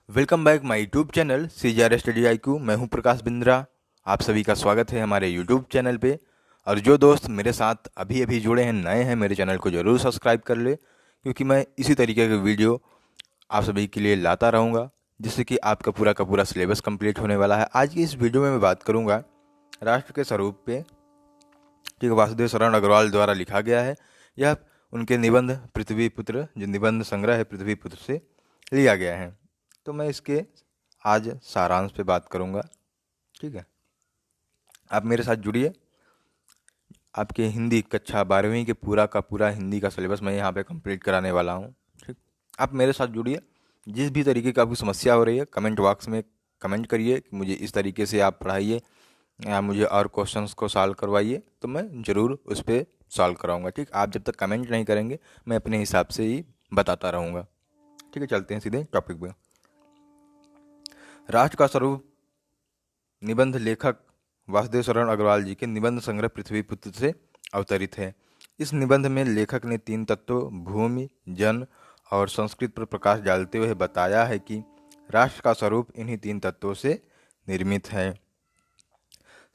Welcome back my YouTube channel CJR study IQ। मैं हूं प्रकाश बिंद्रा। आप सभी का स्वागत है हमारे यूट्यूब चैनल पे। और जो दोस्त मेरे साथ अभी अभी जुड़े हैं, नए हैं, मेरे चैनल को ज़रूर सब्सक्राइब कर ले, क्योंकि मैं इसी तरीके के वीडियो आप सभी के लिए लाता रहूँगा, जिससे कि आपका पूरा का पूरा सिलेबस कंप्लीट होने वाला है। आज की इस वीडियो में मैं बात करूँगा राष्ट्र के स्वरूप पे। ठीक है, वासुदेव शरण अग्रवाल द्वारा लिखा गया है। यह उनके निबंध पृथ्वी पुत्र, जो निबंध संग्रह है, पृथ्वी पुत्र से लिया गया है। तो मैं इसके आज सारांश पे बात करूंगा। ठीक है, आप मेरे साथ जुड़िए। आपके हिंदी कक्षा 12वीं के पूरा का पूरा हिंदी का सिलेबस मैं यहाँ पे कंप्लीट कराने वाला हूँ। ठीक, आप मेरे साथ जुड़िए। जिस भी तरीके की आपको समस्या हो रही है, कमेंट बॉक्स में कमेंट करिए कि मुझे इस तरीके से आप पढ़ाइए या मुझे और क्वेश्चंस को सॉल्व करवाइए, तो मैं ज़रूर उस पर सॉल्व कराऊंगा। ठीक, आप जब तक कमेंट नहीं करेंगे मैं अपने हिसाब से ही बताता रहूँगा। ठीक है, चलते हैं सीधे टॉपिक पे। राष्ट्र का स्वरूप निबंध लेखक वासुदेव शरण अग्रवाल जी के निबंध संग्रह पृथ्वी पुत्र से अवतरित है। इस निबंध में लेखक ने 3 तत्वों भूमि, जन और संस्कृत पर प्रकाश डालते हुए बताया है कि राष्ट्र का स्वरूप इन्हीं 3 तत्वों से निर्मित है।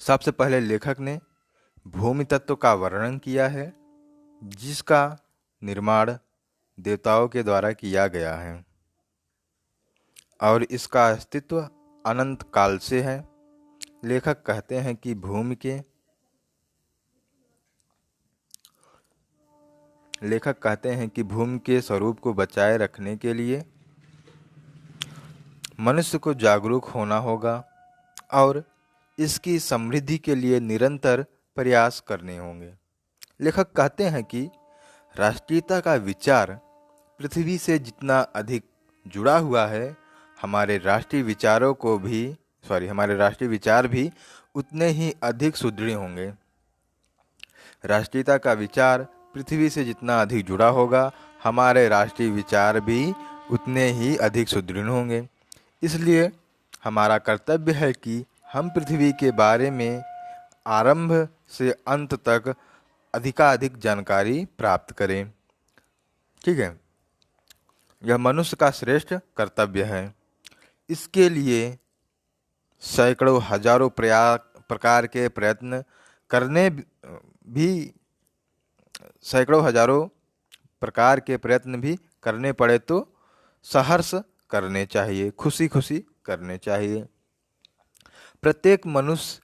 सबसे पहले लेखक ने भूमि तत्व का वर्णन किया है, जिसका निर्माण देवताओं के द्वारा किया गया है और इसका अस्तित्व अनंत काल से है। लेखक कहते हैं कि भूमि के स्वरूप को बचाए रखने के लिए मनुष्य को जागरूक होना होगा और इसकी समृद्धि के लिए निरंतर प्रयास करने होंगे। लेखक कहते हैं कि राष्ट्रीयता का विचार पृथ्वी से जितना अधिक जुड़ा हुआ है, हमारे राष्ट्रीय विचार भी उतने ही अधिक सुदृढ़ होंगे। राष्ट्रीयता का विचार पृथ्वी से जितना अधिक जुड़ा होगा, हमारे राष्ट्रीय विचार भी उतने ही अधिक सुदृढ़ होंगे। इसलिए हमारा कर्तव्य है कि हम पृथ्वी के बारे में आरंभ से अंत तक अधिकाधिक जानकारी प्राप्त करें। ठीक है, यह मनुष्य का श्रेष्ठ कर्तव्य है। इसके लिए सैकड़ों हजारों प्रकार के प्रयत्न करने भी सैकड़ों हजारों प्रकार के प्रयत्न भी करने पड़े तो सहर्ष करने चाहिए, खुशी खुशी करने चाहिए। प्रत्येक मनुष्य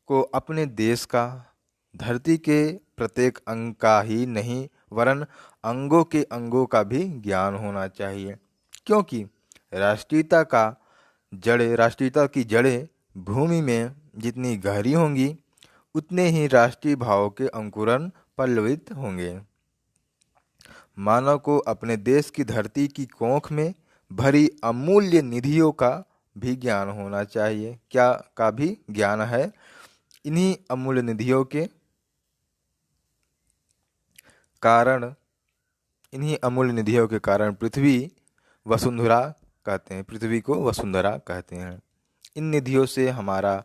को अपने देश का, धरती के प्रत्येक अंग का ही नहीं वरन अंगों का भी ज्ञान होना चाहिए, क्योंकि राष्ट्रीयता की जड़ें भूमि में जितनी गहरी होंगी, उतने ही राष्ट्रीय भावों के अंकुरण पल्लवित होंगे। मानव को अपने देश की धरती की कोख में भरी अमूल्य निधियों का भी ज्ञान होना चाहिए। क्या का भी ज्ञान है? इन्हीं अमूल्य निधियों के कारण पृथ्वी को वसुंधरा कहते हैं। इन निधियों से हमारा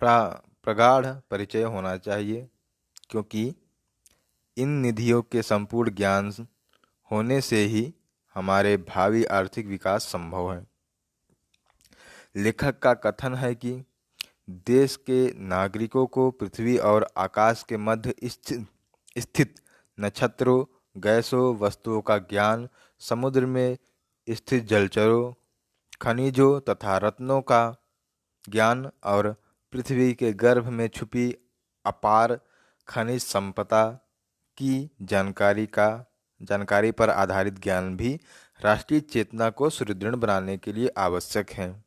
प्रगाढ़ परिचय होना चाहिए, क्योंकि इन निधियों के संपूर्ण ज्ञान होने से ही हमारे भावी आर्थिक विकास संभव है। लेखक का कथन है कि देश के नागरिकों को पृथ्वी और आकाश के मध्य स्थित नक्षत्रों, गैसों, वस्तुओं का ज्ञान, समुद्र में स्थित जलचरों, खनिजों तथा रत्नों का ज्ञान और पृथ्वी के गर्भ में छुपी अपार खनिज संपदा की जानकारी पर आधारित ज्ञान भी राष्ट्रीय चेतना को सुदृढ़ बनाने के लिए आवश्यक है।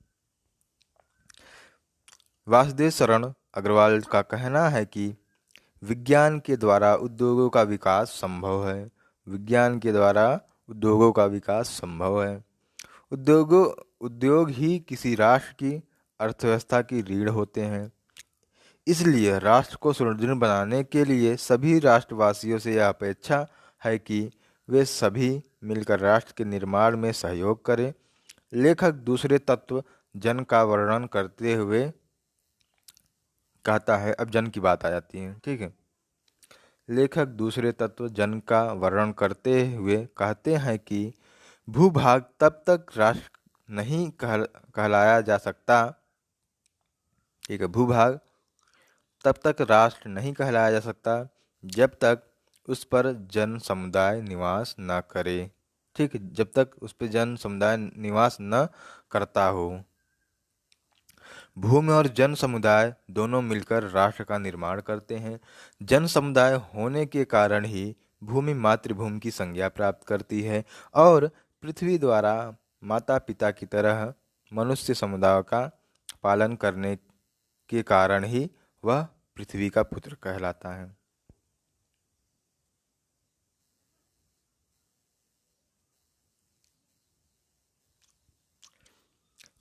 वासुदेव शरण अग्रवाल का कहना है कि विज्ञान के द्वारा उद्योगों का विकास संभव है। उद्योग ही किसी राष्ट्र की अर्थव्यवस्था की रीढ़ होते हैं। इसलिए राष्ट्र को सुदृढ़ बनाने के लिए सभी राष्ट्रवासियों से यह अपेक्षा है कि वे सभी मिलकर राष्ट्र के निर्माण में सहयोग करें। लेखक दूसरे तत्व जन का वर्णन करते हुए कहता है, अब जन की बात आ जाती है। ठीक है, लेखक दूसरे तत्व जन का वर्णन करते हुए कहते हैं कि भूभाग तब तक राष्ट्र नहीं कहलाया जा सकता, ठीक है, भूभाग तब तक राष्ट्र नहीं कहलाया जा सकता जब तक उस पर जन समुदाय निवास न करे, ठीक है, जब तक उस पर जन समुदाय निवास न करता हो। भूमि और जन समुदाय दोनों मिलकर राष्ट्र का निर्माण करते हैं। जन समुदाय होने के कारण ही भूमि मातृभूमि की संज्ञा प्राप्त करती है और पृथ्वी द्वारा माता पिता की तरह मनुष्य समुदाय का पालन करने के कारण ही वह पृथ्वी का पुत्र कहलाता है।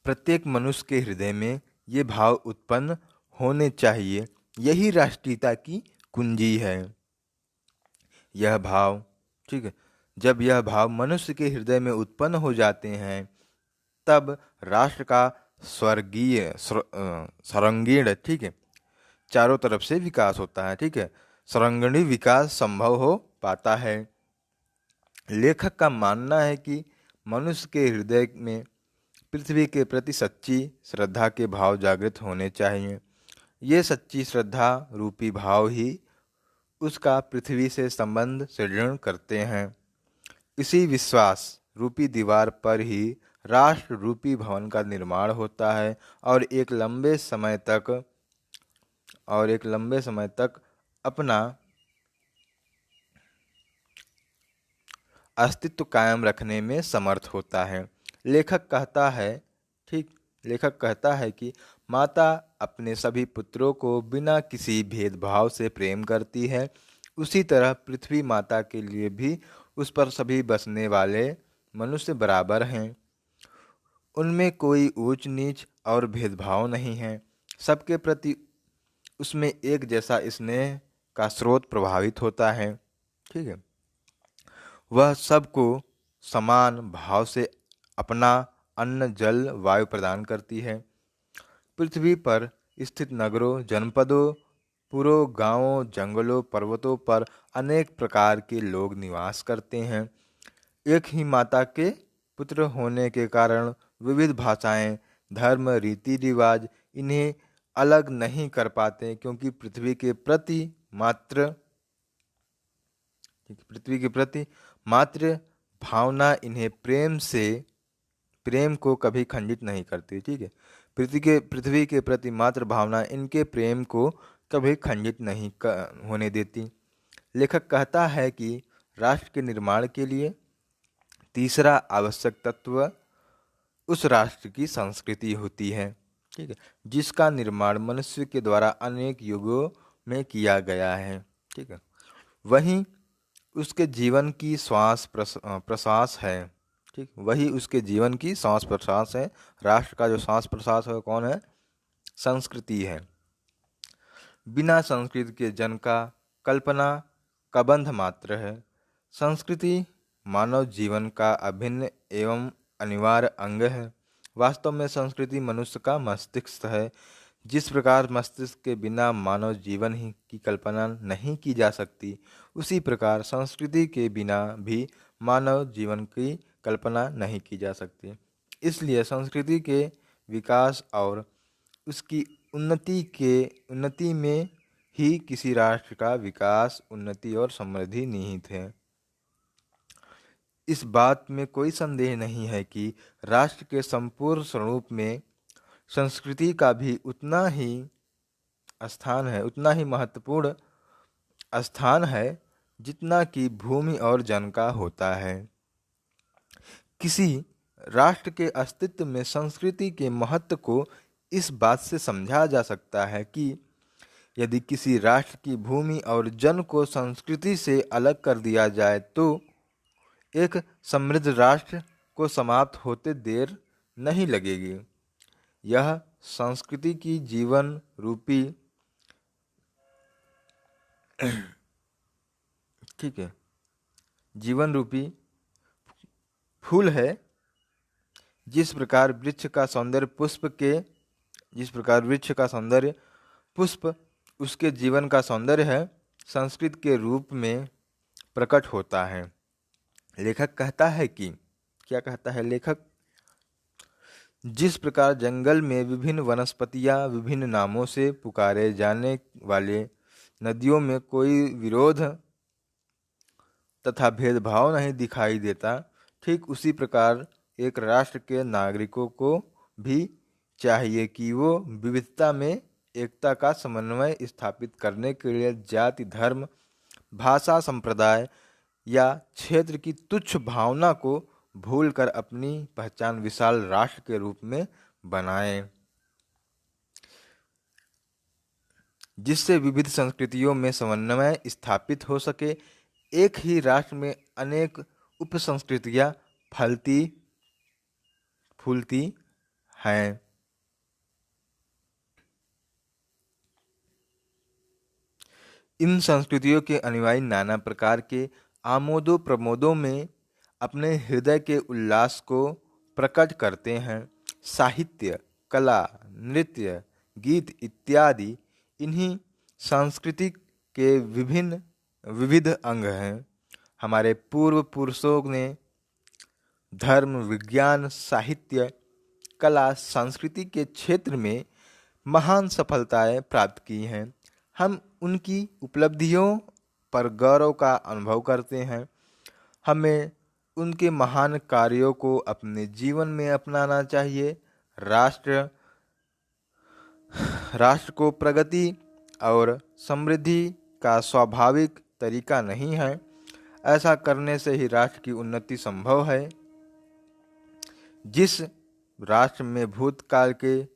प्रत्येक मनुष्य के हृदय में ये भाव उत्पन्न होने चाहिए, यही राष्ट्रीयता की कुंजी है। यह भाव, ठीक है, जब यह भाव मनुष्य के हृदय में उत्पन्न हो जाते हैं तब राष्ट्र का सर्वांगीण, ठीक है, चारों तरफ से विकास होता है, ठीक है, सर्वांगीण विकास संभव हो पाता है। लेखक का मानना है कि मनुष्य के हृदय में पृथ्वी के प्रति सच्ची श्रद्धा के भाव जागृत होने चाहिए। ये सच्ची श्रद्धा रूपी भाव ही उसका पृथ्वी से संबंध सुदृढ़ करते हैं। इसी विश्वास रूपी दीवार पर ही राष्ट्र रूपी भवन का निर्माण होता है और एक लंबे समय तक अपना अस्तित्व कायम रखने में समर्थ होता है। लेखक कहता है कि माता अपने सभी पुत्रों को बिना किसी भेदभाव से प्रेम करती है। उसी तरह पृथ्वी माता के लिए भी उस पर सभी बसने वाले मनुष्य बराबर हैं। उनमें कोई ऊंच नीच और भेदभाव नहीं है। सबके प्रति उसमें एक जैसा स्नेह का स्रोत प्रभावित होता है, ठीक है। वह सबको समान भाव से अपना अन्न जल वायु प्रदान करती है। पृथ्वी पर स्थित नगरों, जनपदों, पुरों, गांवों, जंगलों, पर्वतों पर अनेक प्रकार के लोग निवास करते हैं। एक ही माता के पुत्र होने के कारण विविध भाषाएं, धर्म, रीति रिवाज इन्हें अलग नहीं कर पाते, क्योंकि पृथ्वी के प्रति मात्र भावना इन्हें प्रेम को कभी खंडित नहीं करती, ठीक है। पृथ्वी के प्रति मात्र भावना इनके प्रेम को कभी खंडित नहीं होने देती। लेखक कहता है कि राष्ट्र के निर्माण के लिए तीसरा आवश्यक तत्व उस राष्ट्र की संस्कृति होती है, ठीक है, जिसका निर्माण मनुष्य के द्वारा अनेक युगों में किया गया है, ठीक है। वही उसके जीवन की श्वास प्रश्वास है, ठीक, वही उसके जीवन की श्वास प्रश्वास है। राष्ट्र का जो श्वास प्रश्वास है कौन है? संस्कृति है। बिना संस्कृति के जन का कल्पना कबंध मात्र है। संस्कृति मानव जीवन का अभिन्न एवं अनिवार्य अंग है। वास्तव में संस्कृति मनुष्य का मस्तिष्क है। जिस प्रकार मस्तिष्क के बिना मानव जीवन ही की कल्पना नहीं की जा सकती, उसी प्रकार संस्कृति के बिना भी मानव जीवन की कल्पना नहीं की जा सकती। इसलिए संस्कृति के विकास और उसकी उन्नति में ही किसी राष्ट्र का विकास, उन्नति और समृद्धि निहित है। इस बात में कोई संदेह नहीं है कि राष्ट्र के संपूर्ण स्वरूप में संस्कृति का भी उतना ही महत्वपूर्ण स्थान है जितना कि भूमि और जन का होता है। किसी राष्ट्र के अस्तित्व में संस्कृति के महत्व को इस बात से समझा जा सकता है कि यदि किसी राष्ट्र की भूमि और जन को संस्कृति से अलग कर दिया जाए तो एक समृद्ध राष्ट्र को समाप्त होते देर नहीं लगेगी। यह संस्कृति की जीवन रूपी ठीक है, जीवन रूपी फूल है। जिस प्रकार वृक्ष का सौंदर्य पुष्प उसके जीवन का सौंदर्य है, संस्कृत के रूप में प्रकट होता है। लेखक कहता है कि क्या कहता है लेखक? जिस प्रकार जंगल में विभिन्न वनस्पतियां विभिन्न नामों से पुकारे जाने वाले नदियों में कोई विरोध तथा भेदभाव नहीं दिखाई देता, ठीक उसी प्रकार एक राष्ट्र के नागरिकों को भी चाहिए कि वो विविधता में एकता का समन्वय स्थापित करने के लिए जाति, धर्म, भाषा, संप्रदाय या क्षेत्र की तुच्छ भावना को भूलकर अपनी पहचान विशाल राष्ट्र के रूप में बनाएं, जिससे विविध संस्कृतियों में समन्वय स्थापित हो सके। एक ही राष्ट्र में अनेक उपसंस्कृतियां फलती फूलती हैं। इन संस्कृतियों के अनुयायी नाना प्रकार के आमोदों प्रमोदों में अपने हृदय के उल्लास को प्रकट करते हैं। साहित्य, कला, नृत्य, गीत इत्यादि इन्हीं संस्कृति के विविध अंग हैं। हमारे पूर्व पुरुषों ने धर्म, विज्ञान, साहित्य, कला, संस्कृति के क्षेत्र में महान सफलताएं प्राप्त की हैं। हम उनकी उपलब्धियों पर गौरव का अनुभव करते हैं। हमें उनके महान कार्यों को अपने जीवन में अपनाना चाहिए। राष्ट्र को प्रगति और समृद्धि का स्वाभाविक तरीका नहीं है। ऐसा करने से ही राष्ट्र की उन्नति संभव है। जिस राष्ट्र में भूतकाल के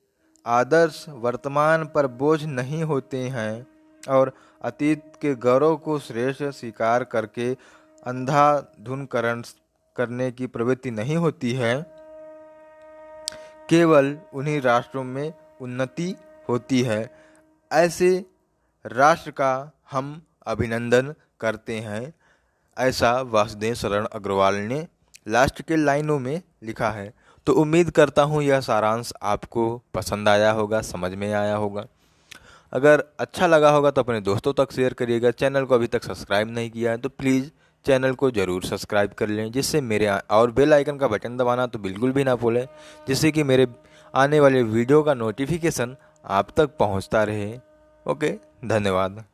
आदर्श वर्तमान पर बोझ नहीं होते हैं और अतीत के गौरव को श्रेष्ठ स्वीकार करके अंधाधुंधकरण करने की प्रवृत्ति नहीं होती है, केवल उन्हीं राष्ट्रों में उन्नति होती है। ऐसे राष्ट्र का हम अभिनंदन करते हैं। ऐसा वासुदेव शरण अग्रवाल ने लास्ट के लाइनों में लिखा है। तो उम्मीद करता हूँ यह सारांश आपको पसंद आया होगा, समझ में आया होगा। अगर अच्छा लगा होगा तो अपने दोस्तों तक शेयर करिएगा। चैनल को अभी तक सब्सक्राइब नहीं किया है तो प्लीज़ चैनल को ज़रूर सब्सक्राइब कर लें, जिससे मेरे और बेल आइकन का बटन दबाना तो बिल्कुल भी ना भूलें, जिससे कि मेरे आने वाले वीडियो का नोटिफिकेशन आप तक पहुंचता रहे। ओके, धन्यवाद।